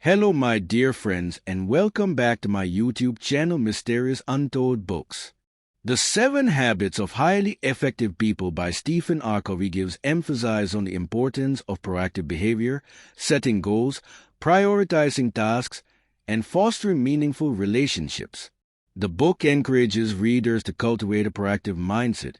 Hello, my dear friends, and welcome back to my YouTube channel, Mysterious Untold Books. The 7 Habits of Highly Effective People by Stephen R. Covey gives emphasis on the importance of proactive behavior, setting goals, prioritizing tasks, and fostering meaningful relationships. The book encourages readers to cultivate a proactive mindset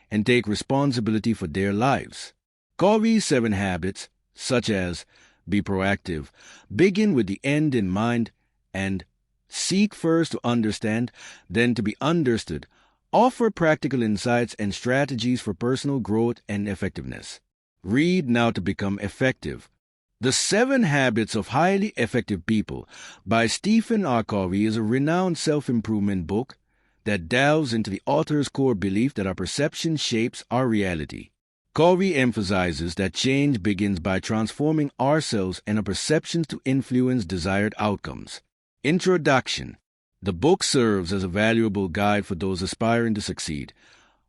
and take responsibility for their lives. Covey's 7 habits, such as be proactive, begin with the end in mind, and seek first to understand, then to be understood, offer practical insights and strategies for personal growth and effectiveness. Read now to become effective. The 7 Habits of Highly Effective People by Stephen R. Covey is a renowned self-improvement book that delves into the author's core belief that our perception shapes our reality. Covey emphasizes that change begins by transforming ourselves and our perceptions to influence desired outcomes. Introduction. The book serves as a valuable guide for those aspiring to succeed,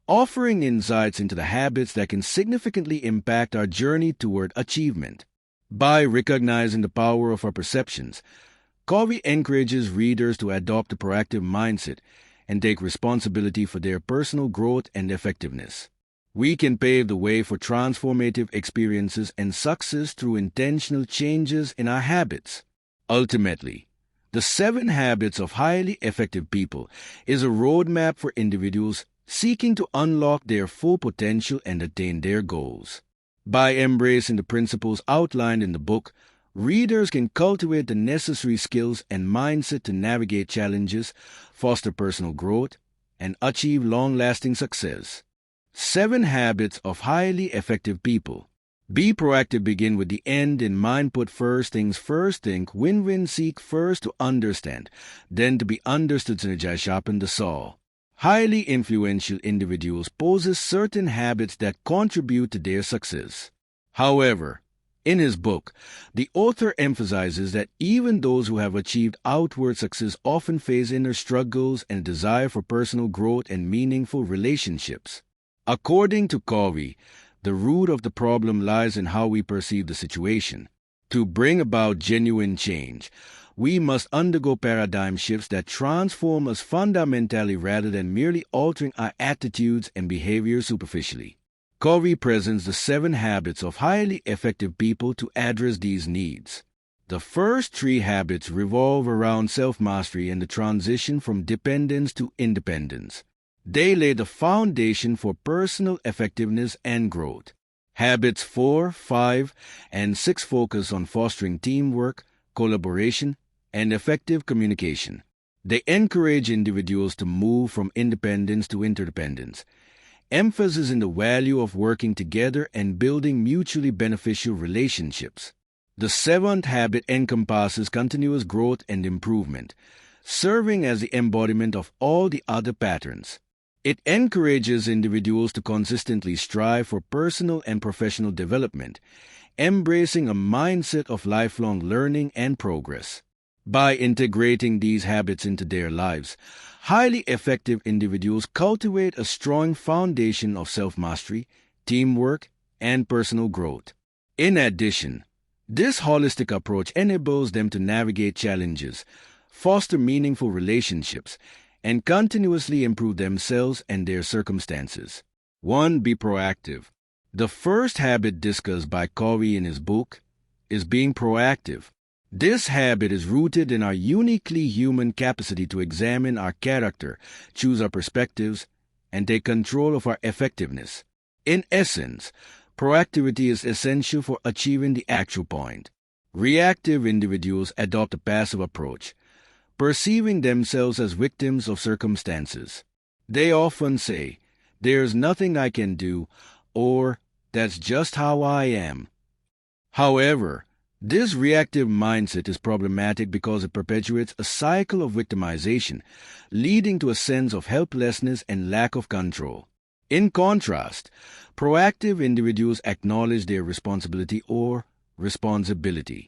offering insights into the habits that can significantly impact our journey toward achievement. By recognizing the power of our perceptions, Covey encourages readers to adopt a proactive mindset and take responsibility for their personal growth and effectiveness. We can pave the way for transformative experiences and success through intentional changes in our habits. Ultimately, the 7 Habits of Highly Effective People is a roadmap for individuals seeking to unlock their full potential and attain their goals. By embracing the principles outlined in the book, readers can cultivate the necessary skills and mindset to navigate challenges, foster personal growth, and achieve long-lasting success. 7 Habits of Highly Effective People. Be proactive, begin with the end in mind, put first things first, think win-win, seek first to understand, then to be understood, synergize, sharpen the saw. Highly influential individuals possess certain habits that contribute to their success. However, in his book, the author emphasizes that even those who have achieved outward success often face inner struggles and desire for personal growth and meaningful relationships. According to Covey, the root of the problem lies in how we perceive the situation. To bring about genuine change, we must undergo paradigm shifts that transform us fundamentally rather than merely altering our attitudes and behaviors superficially. Covey presents the 7 habits of highly effective people to address these needs. The first 3 habits revolve around self-mastery and the transition from dependence to independence. They lay the foundation for personal effectiveness and growth. Habits 4, 5, and 6 focus on fostering teamwork, collaboration, and effective communication. They encourage individuals to move from independence to interdependence, emphasis in the value of working together and building mutually beneficial relationships. The 7th habit encompasses continuous growth and improvement, serving as the embodiment of all the other patterns. It encourages individuals to consistently strive for personal and professional development, embracing a mindset of lifelong learning and progress. By integrating these habits into their lives, highly effective individuals cultivate a strong foundation of self-mastery, teamwork, and personal growth. In addition, this holistic approach enables them to navigate challenges, foster meaningful relationships, and continuously improve themselves and their circumstances. 1. Be proactive. The first habit discussed by Covey in his book is being proactive. This habit is rooted in our uniquely human capacity to examine our character, choose our perspectives, and take control of our effectiveness. In essence, proactivity is essential for achieving the actual point. Reactive individuals adopt a passive approach, perceiving themselves as victims of circumstances. They often say, "There's nothing I can do," or "That's just how I am." However, this reactive mindset is problematic because it perpetuates a cycle of victimization, leading to a sense of helplessness and lack of control. In contrast, proactive individuals acknowledge their responsibility or responsibility.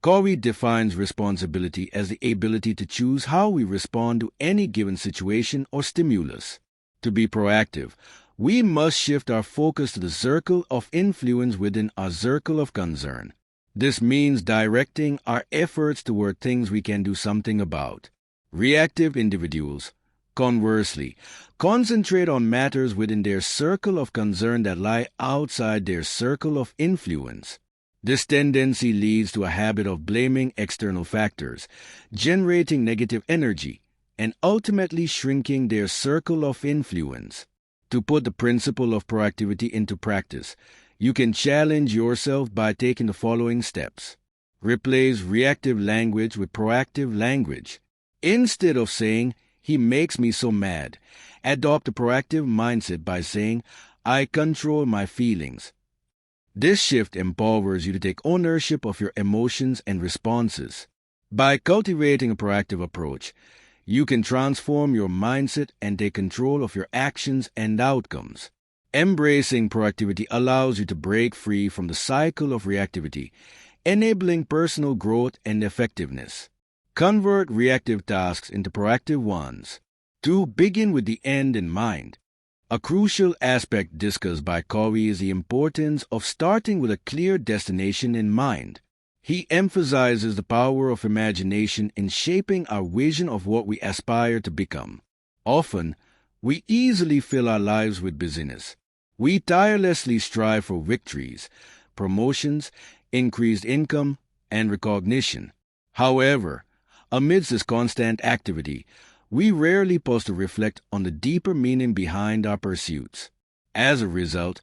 Covey defines responsibility as the ability to choose how we respond to any given situation or stimulus. To be proactive, we must shift our focus to the circle of influence within our circle of concern. This means directing our efforts toward things we can do something about. Reactive individuals, conversely, concentrate on matters within their circle of concern that lie outside their circle of influence. This tendency leads to a habit of blaming external factors, generating negative energy, and ultimately shrinking their circle of influence. To put the principle of proactivity into practice, you can challenge yourself by taking the following steps. Replace reactive language with proactive language. Instead of saying, "He makes me so mad," adopt a proactive mindset by saying, "I control my feelings." This shift empowers you to take ownership of your emotions and responses. By cultivating a proactive approach, you can transform your mindset and take control of your actions and outcomes. Embracing proactivity allows you to break free from the cycle of reactivity, enabling personal growth and effectiveness. Convert reactive tasks into proactive ones. 2. Begin with the end in mind. A crucial aspect discussed by Covey is the importance of starting with a clear destination in mind. He emphasizes the power of imagination in shaping our vision of what we aspire to become. Often, we easily fill our lives with busyness. We tirelessly strive for victories, promotions, increased income, and recognition. However, amidst this constant activity, we rarely pause to reflect on the deeper meaning behind our pursuits. As a result,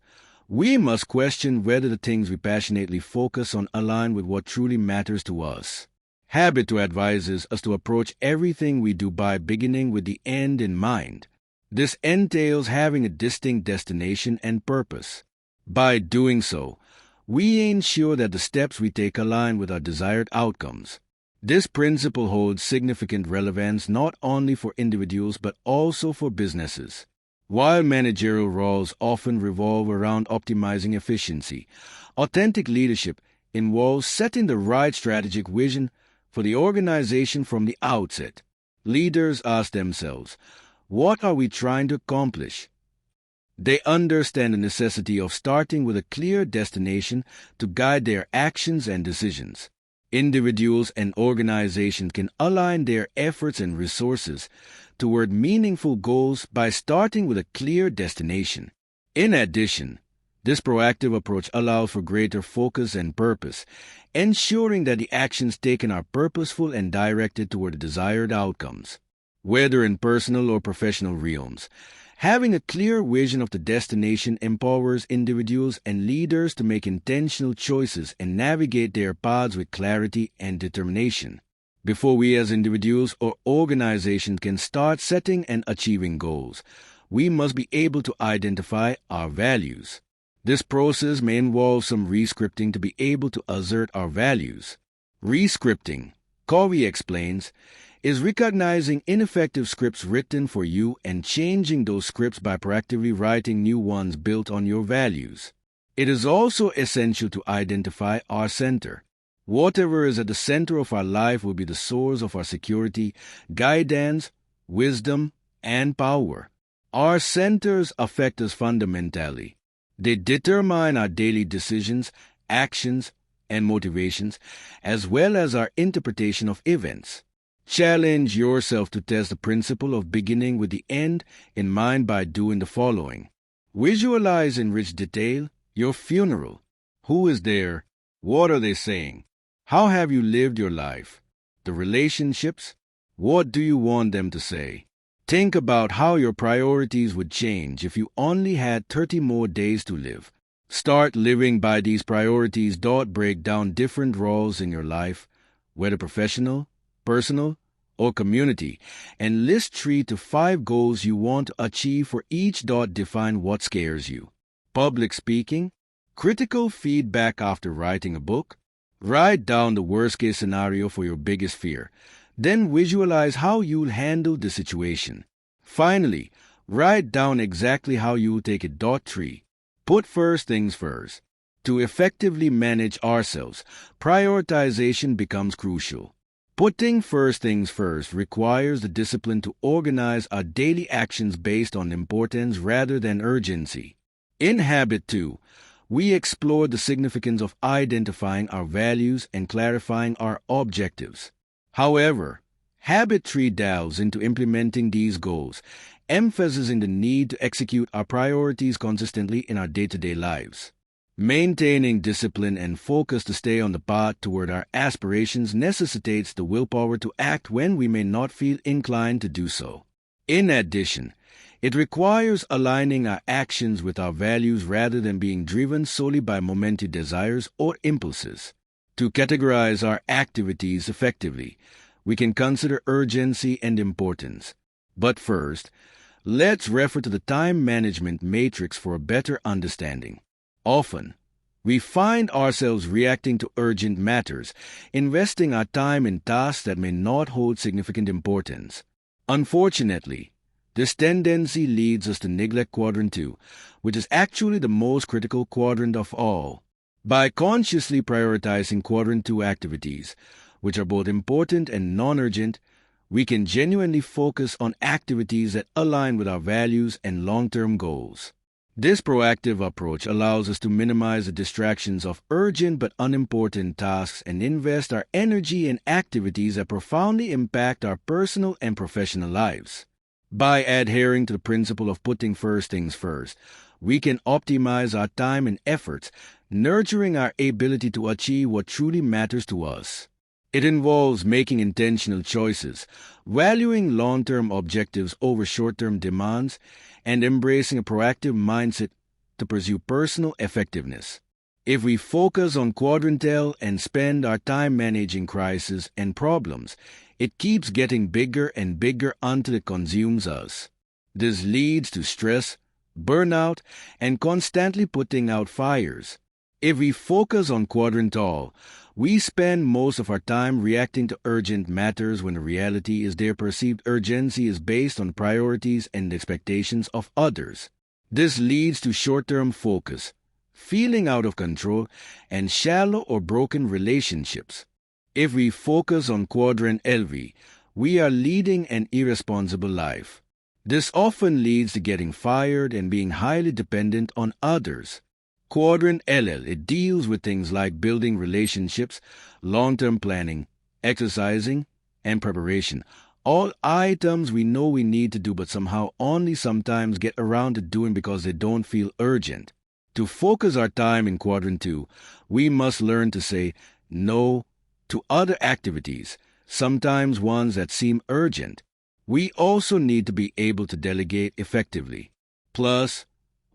we must question whether the things we passionately focus on align with what truly matters to us. Habit advises us to approach everything we do by beginning with the end in mind. This entails having a distinct destination and purpose. By doing so, we ensure that the steps we take align with our desired outcomes. This principle holds significant relevance not only for individuals but also for businesses. While managerial roles often revolve around optimizing efficiency, authentic leadership involves setting the right strategic vision for the organization from the outset. Leaders ask themselves, "What are we trying to accomplish?" They understand the necessity of starting with a clear destination to guide their actions and decisions. Individuals and organizations can align their efforts and resources toward meaningful goals by starting with a clear destination. In addition, this proactive approach allows for greater focus and purpose, ensuring that the actions taken are purposeful and directed toward the desired outcomes. Whether in personal or professional realms, having a clear vision of the destination empowers individuals and leaders to make intentional choices and navigate their paths with clarity and determination. Before we as individuals or organizations can start setting and achieving goals, we must be able to identify our values. This process may involve some rescripting to be able to assert our values. Rescripting, Covey explains, is recognizing ineffective scripts written for you and changing those scripts by proactively writing new ones built on your values. It is also essential to identify our center. Whatever is at the center of our life will be the source of our security, guidance, wisdom, and power. Our centers affect us fundamentally. They determine our daily decisions, actions, and motivations, as well as our interpretation of events. Challenge yourself to test the principle of beginning with the end in mind by doing the following. Visualize in rich detail your funeral. Who is there? What are they saying? How have you lived your life? The relationships? What do you want them to say? Think about how your priorities would change if you only had 30 more days to live. Start living by these priorities. Break down different roles in your life, whether professional, personal, or community, and list 3 to 5 goals you want to achieve for each. Define what scares you. Public speaking, critical feedback after writing a book. Write down the worst-case scenario for your biggest fear. Then visualize how you'll handle the situation. Finally, write down exactly how you'll take it. 3. Put first things first. To effectively manage ourselves, prioritization becomes crucial. Putting first things first requires the discipline to organize our daily actions based on importance rather than urgency. In Habit 2, we explored the significance of identifying our values and clarifying our objectives. However, Habit 3 delves into implementing these goals, emphasizing the need to execute our priorities consistently in our day-to-day lives. Maintaining discipline and focus to stay on the path toward our aspirations necessitates the willpower to act when we may not feel inclined to do so. In addition, it requires aligning our actions with our values rather than being driven solely by momentary desires or impulses. To categorize our activities effectively, we can consider urgency and importance. But first, let's refer to the time management matrix for a better understanding. Often, we find ourselves reacting to urgent matters, investing our time in tasks that may not hold significant importance. Unfortunately, this tendency leads us to neglect quadrant 2, which is actually the most critical quadrant of all. By consciously prioritizing quadrant 2 activities, which are both important and non-urgent, we can genuinely focus on activities that align with our values and long-term goals. This proactive approach allows us to minimize the distractions of urgent but unimportant tasks and invest our energy in activities that profoundly impact our personal and professional lives. By adhering to the principle of putting first things first, we can optimize our time and efforts, nurturing our ability to achieve what truly matters to us. It involves making intentional choices, valuing long-term objectives over short-term demands, and embracing a proactive mindset to pursue personal effectiveness. If we focus on quadrant L and spend our time managing crises and problems, it keeps getting bigger and bigger until it consumes us. This leads to stress, burnout, and constantly putting out fires. If we focus on quadrant all, we spend most of our time reacting to urgent matters when the reality is their perceived urgency is based on priorities and expectations of others. This leads to short-term focus, feeling out of control, and shallow or broken relationships. If we focus on quadrant LV, we are leading an irresponsible life. This often leads to getting fired and being highly dependent on others. Quadrant LL, it deals with things like building relationships, long-term planning, exercising, and preparation. All items we know we need to do but somehow only sometimes get around to doing because they don't feel urgent. To focus our time in quadrant 2, we must learn to say no to other activities, sometimes ones that seem urgent. We also need to be able to delegate effectively. Plus,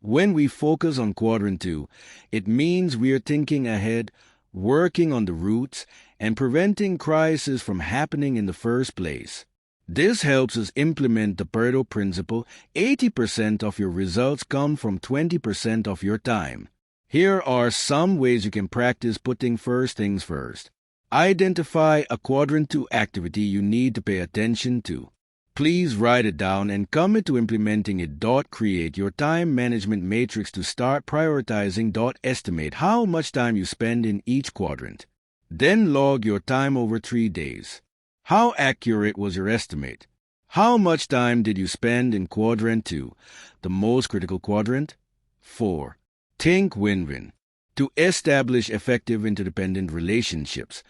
when we focus on quadrant 2, it means we are thinking ahead, working on the roots, and preventing crises from happening in the first place. This helps us implement the Pareto principle: 80% of your results come from 20% of your time. Here are some ways you can practice putting first things first. Identify a quadrant 2 activity you need to pay attention to. Please write it down and commit to implementing it. Create your time management matrix to start prioritizing. Estimate how much time you spend in each quadrant. Then log your time over 3 days. How accurate was your estimate? How much time did you spend in quadrant 2, the most critical quadrant? 4. Think win-win. To establish effective interdependent relationships,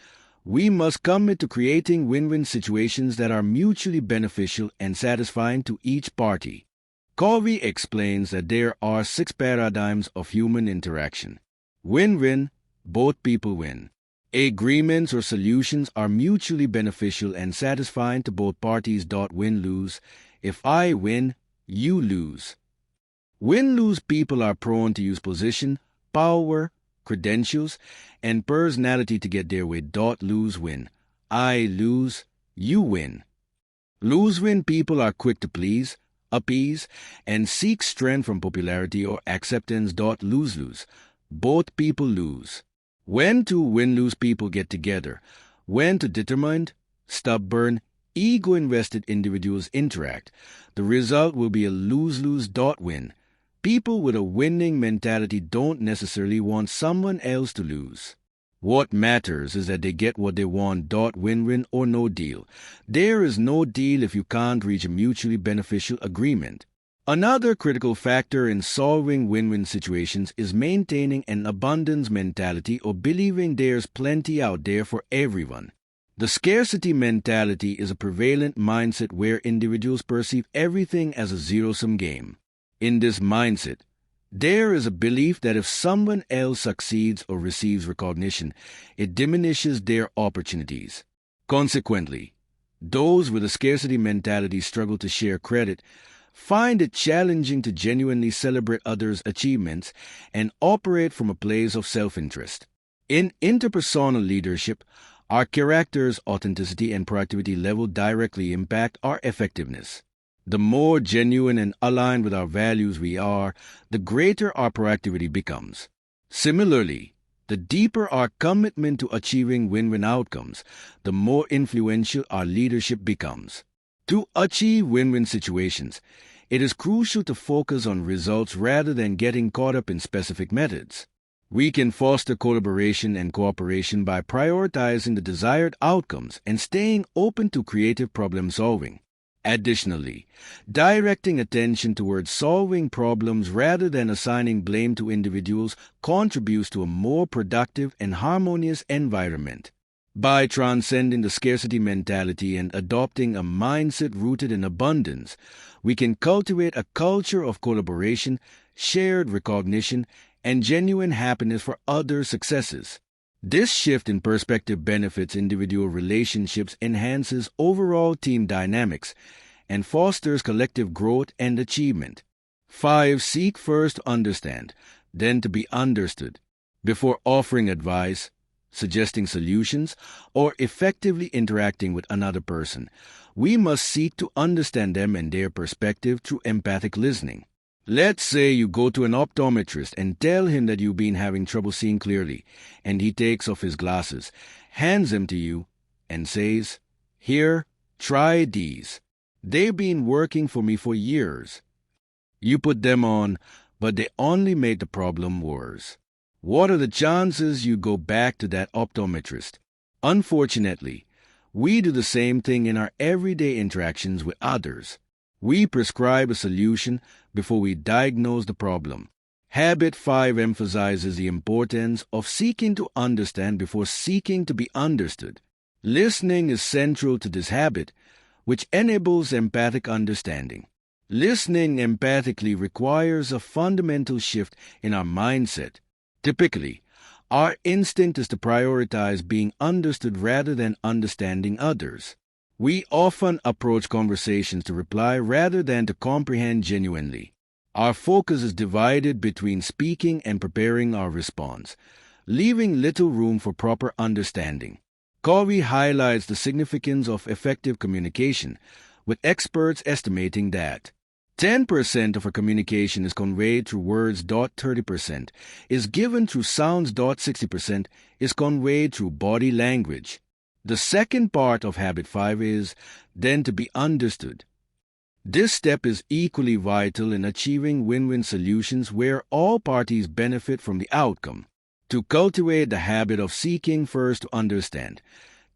we must commit to creating win-win situations that are mutually beneficial and satisfying to each party. Covey explains that there are 6 paradigms of human interaction. Win-win, both people win. Agreements or solutions are mutually beneficial and satisfying to both parties. Win-lose, if I win, you lose. Win-lose people are prone to use position, power, credentials, and personality to get their way. Lose-win, I lose, you win. Lose-win people are quick to please, appease, and seek strength from popularity or acceptance. Lose-lose, both people lose. When two win-lose people get together, when two determined, stubborn, ego-invested individuals interact, the result will be a lose-lose. Win. People with a winning mentality don't necessarily want someone else to lose. What matters is that they get what they want. Win-win or no deal. There is no deal if you can't reach a mutually beneficial agreement. Another critical factor in solving win-win situations is maintaining an abundance mentality or believing there's plenty out there for everyone. The scarcity mentality is a prevalent mindset where individuals perceive everything as a zero-sum game. In this mindset, there is a belief that if someone else succeeds or receives recognition, it diminishes their opportunities. Consequently, those with a scarcity mentality struggle to share credit, find it challenging to genuinely celebrate others' achievements, and operate from a place of self-interest. In interpersonal leadership, our character's authenticity and proactivity level directly impact our effectiveness. The more genuine and aligned with our values we are, the greater our proactivity becomes. Similarly, the deeper our commitment to achieving win-win outcomes, the more influential our leadership becomes. To achieve win-win situations, it is crucial to focus on results rather than getting caught up in specific methods. We can foster collaboration and cooperation by prioritizing the desired outcomes and staying open to creative problem solving. Additionally, directing attention towards solving problems rather than assigning blame to individuals contributes to a more productive and harmonious environment. By transcending the scarcity mentality and adopting a mindset rooted in abundance, we can cultivate a culture of collaboration, shared recognition, and genuine happiness for others' successes. This shift in perspective benefits individual relationships, enhances overall team dynamics, and fosters collective growth and achievement. 5. Seek first to understand, then to be understood. Before offering advice, suggesting solutions, or effectively interacting with another person, we must seek to understand them and their perspective through empathic listening. Let's say you go to an optometrist and tell him that you've been having trouble seeing clearly, and he takes off his glasses, hands them to you, and says, "Here, try these. They've been working for me for years." You put them on, but they only made the problem worse. What are the chances you go back to that optometrist? Unfortunately, we do the same thing in our everyday interactions with others. We prescribe a solution before we diagnose the problem. Habit 5 emphasizes the importance of seeking to understand before seeking to be understood. Listening is central to this habit, which enables empathic understanding. Listening empathically requires a fundamental shift in our mindset. Typically, our instinct is to prioritize being understood rather than understanding others. We often approach conversations to reply rather than to comprehend genuinely. Our focus is divided between speaking and preparing our response, leaving little room for proper understanding. Covey highlights the significance of effective communication, with experts estimating that 10% of our communication is conveyed through words. 30% is given through sounds. 60% is conveyed through body language. The second part of Habit 5 is then to be understood. This step is equally vital in achieving win-win solutions where all parties benefit from the outcome. To cultivate the habit of seeking first to understand,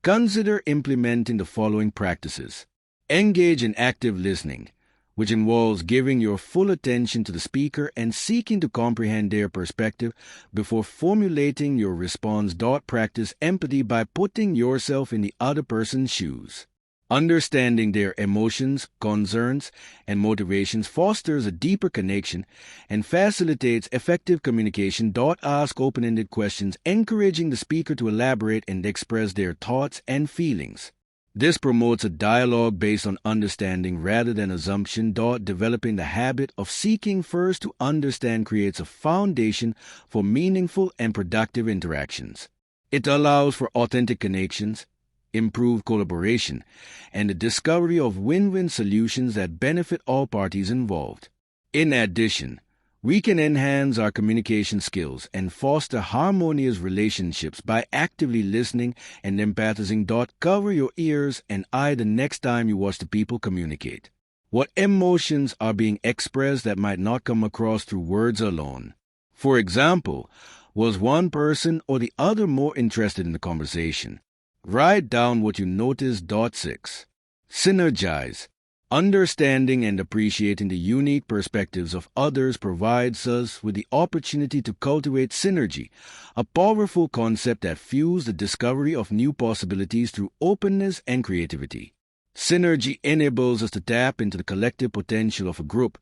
consider implementing the following practices. Engage in active listening, which involves giving your full attention to the speaker and seeking to comprehend their perspective before formulating your response. Practice empathy by putting yourself in the other person's shoes. Understanding their emotions, concerns, and motivations fosters a deeper connection and facilitates effective communication. Ask open-ended questions, encouraging the speaker to elaborate and express their thoughts and feelings. This promotes a dialogue based on understanding rather than assumption. Developing the habit of seeking first to understand creates a foundation for meaningful and productive interactions. It allows for authentic connections, improved collaboration, and the discovery of win-win solutions that benefit all parties involved. In addition, we can enhance our communication skills and foster harmonious relationships by actively listening and empathizing. Cover your ears and eye the next time you watch the people communicate. What emotions are being expressed that might not come across through words alone? For example, was one person or the other more interested in the conversation? Write down what you noticed. 6. Synergize. Understanding and appreciating the unique perspectives of others provides us with the opportunity to cultivate synergy, a powerful concept that fuels the discovery of new possibilities through openness and creativity. Synergy enables us to tap into the collective potential of a group,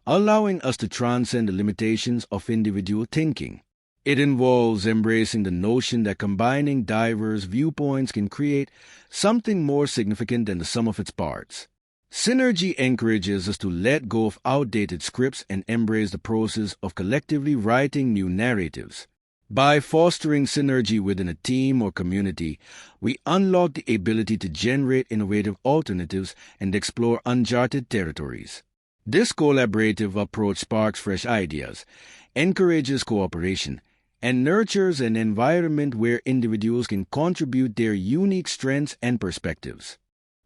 allowing us to transcend the limitations of individual thinking. It involves embracing the notion that combining diverse viewpoints can create something more significant than the sum of its parts. Synergy encourages us to let go of outdated scripts and embrace the process of collectively writing new narratives. By fostering synergy within a team or community, we unlock the ability to generate innovative alternatives and explore uncharted territories. This collaborative approach sparks fresh ideas, encourages cooperation, and nurtures an environment where individuals can contribute their unique strengths and perspectives.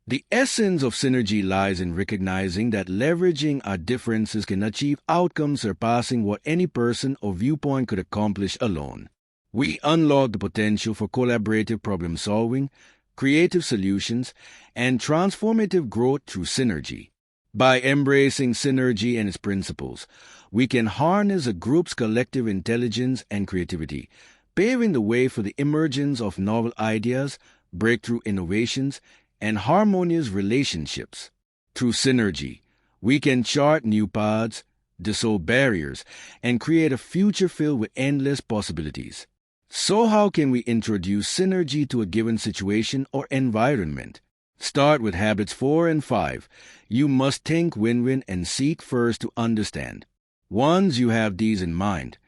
The essence of synergy lies in recognizing that leveraging our differences can achieve outcomes surpassing what any person or viewpoint could accomplish alone. We unlock the potential for collaborative problem solving, creative solutions, and transformative growth through synergy. By embracing synergy and its principles, we can harness a group's collective intelligence and creativity, paving the way for the emergence of novel ideas, breakthrough innovations, and harmonious relationships. Through synergy, we can chart new paths, dissolve barriers, and create a future filled with endless possibilities. So how can we introduce synergy to a given situation or environment? Start with habits 4 and 5. You must think win-win and seek first to understand. Once you have these in mind,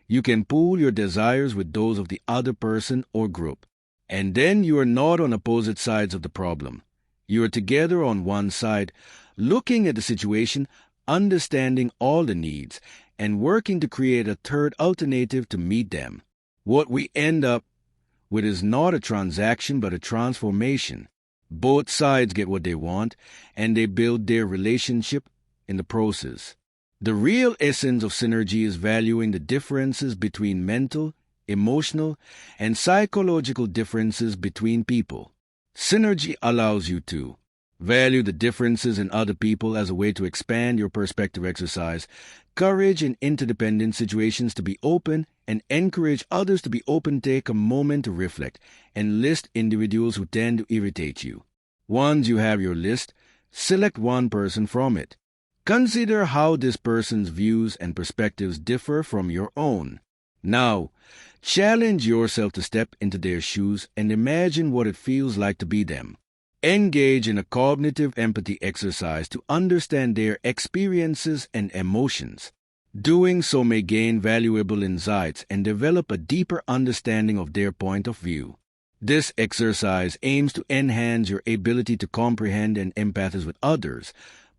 you can pool your desires with those of the other person or group. And then you are not on opposite sides of the problem. You are together on one side, looking at the situation, understanding all the needs, and working to create a third alternative to meet them. What we end up with is not a transaction but a transformation. Both sides get what they want, and they build their relationship in the process. The real essence of synergy is valuing the differences between mental, emotional, and psychological differences between people. Synergy allows you to value the differences in other people as a way to expand your perspective, exercise courage in interdependent situations to be open, and encourage others to be open. Take a moment to reflect and list individuals who tend to irritate you. Once you have your list, select one person from it. Consider how this person's views and perspectives differ from your own. Now, challenge yourself to step into their shoes and imagine what it feels like to be them. Engage in a cognitive empathy exercise to understand their experiences and emotions. Doing so may gain valuable insights and develop a deeper understanding of their point of view. This exercise aims to enhance your ability to comprehend and empathize with others,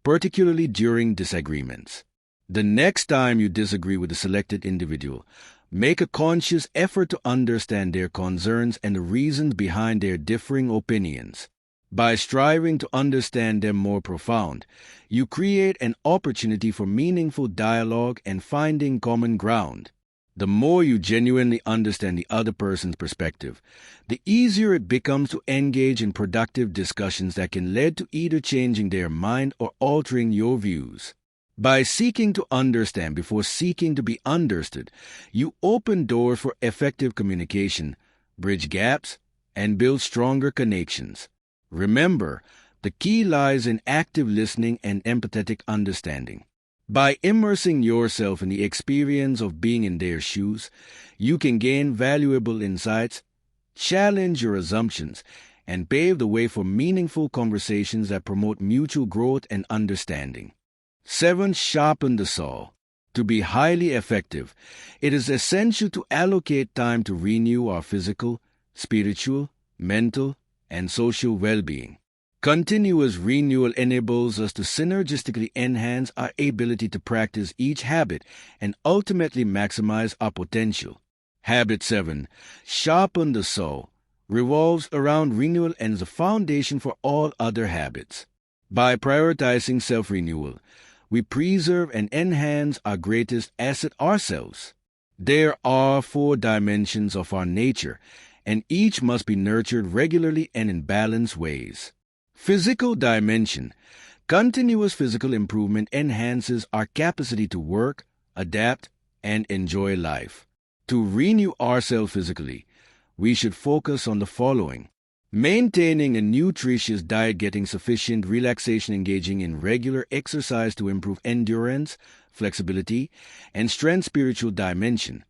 particularly during disagreements. The next time you disagree with a selected individual, make a conscious effort to understand their concerns and the reasons behind their differing opinions. By striving to understand them more profound, you create an opportunity for meaningful dialogue and finding common ground. The more you genuinely understand the other person's perspective, the easier it becomes to engage in productive discussions that can lead to either changing their mind or altering your views. By seeking to understand before seeking to be understood, you open doors for effective communication, bridge gaps, and build stronger connections. Remember, the key lies in active listening and empathetic understanding. By immersing yourself in the experience of being in their shoes, you can gain valuable insights, challenge your assumptions, and pave the way for meaningful conversations that promote mutual growth and understanding. 7. Sharpen the saw. To be highly effective, it is essential to allocate time to renew our physical, spiritual, mental, and social well-being. Continuous renewal enables us to synergistically enhance our ability to practice each habit and ultimately maximize our potential. Habit 7. Sharpen the saw revolves around renewal and is the foundation for all other habits. By prioritizing self-renewal, we preserve and enhance our greatest asset, ourselves. There are 4 dimensions of our nature, and each must be nurtured regularly and in balanced ways. Physical dimension. Continuous physical improvement enhances our capacity to work, adapt, and enjoy life. To renew ourselves physically, we should focus on the following: maintaining a nutritious diet, getting sufficient relaxation, engaging in regular exercise to improve endurance, flexibility, and strength. Spiritual dimension.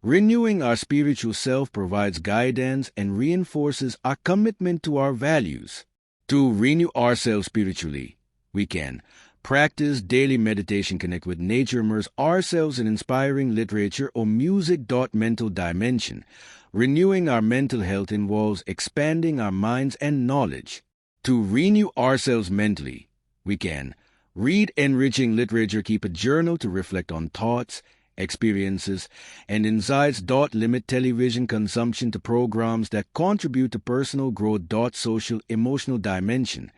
Renewing our spiritual self provides guidance and reinforces our commitment to our values. To renew ourselves spiritually, we can practice daily meditation, connect with nature, immerse ourselves in inspiring literature or music. Mental dimension. Renewing our mental health involves expanding our minds and knowledge. To renew ourselves mentally, we can read enriching literature, keep a journal to reflect on thoughts, experiences, and insights. Limit television consumption to programs that contribute to personal growth. Social emotional dimension.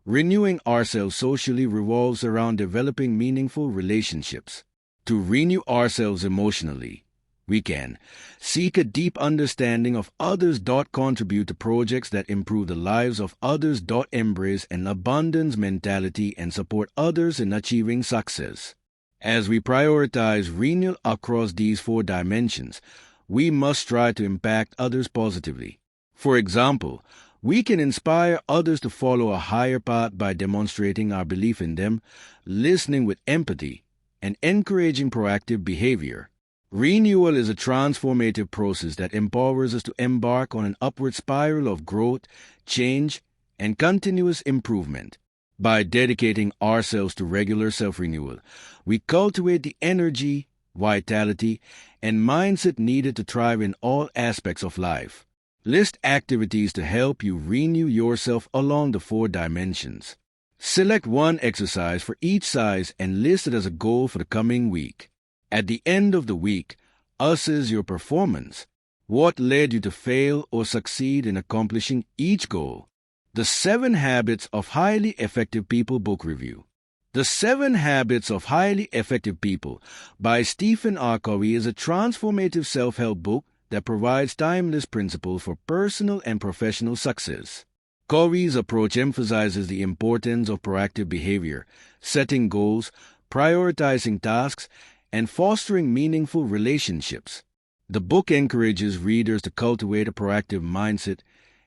Renewing ourselves socially revolves around developing meaningful relationships. To renew ourselves emotionally, we can seek a deep understanding of others. Contribute to projects that improve the lives of others. Embrace an abundance mentality and support others in achieving success. As we prioritize renewal across these 4 dimensions, we must try to impact others positively. For example, we can inspire others to follow a higher path by demonstrating our belief in them, listening with empathy, and encouraging proactive behavior. Renewal is a transformative process that empowers us to embark on an upward spiral of growth, change, and continuous improvement. By dedicating ourselves to regular self-renewal, we cultivate the energy, vitality, and mindset needed to thrive in all aspects of life. List activities to help you renew yourself along the 4 dimensions. Select one exercise for each size and list it as a goal for the coming week. At the end of the week, assess your performance. What led you to fail or succeed in accomplishing each goal? The 7 Habits of Highly Effective People Book Review. The 7 Habits of Highly Effective People by Stephen R. Covey is a transformative self-help book that provides timeless principles for personal and professional success. Covey's approach emphasizes the importance of proactive behavior, setting goals, prioritizing tasks, and fostering meaningful relationships. The book encourages readers to cultivate a proactive mindset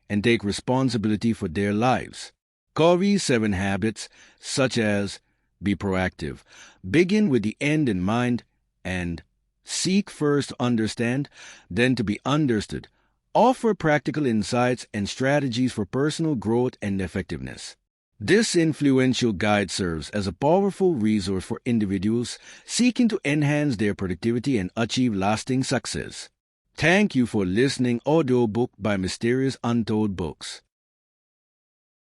and take responsibility for their lives. Covey's 7 habits, such as be proactive, begin with the end in mind, and seek first to understand, then to be understood, offer practical insights and strategies for personal growth and effectiveness. This influential guide serves as a powerful resource for individuals seeking to enhance their productivity and achieve lasting success. Thank you for listening. Audiobook by Mysterious Untold Books.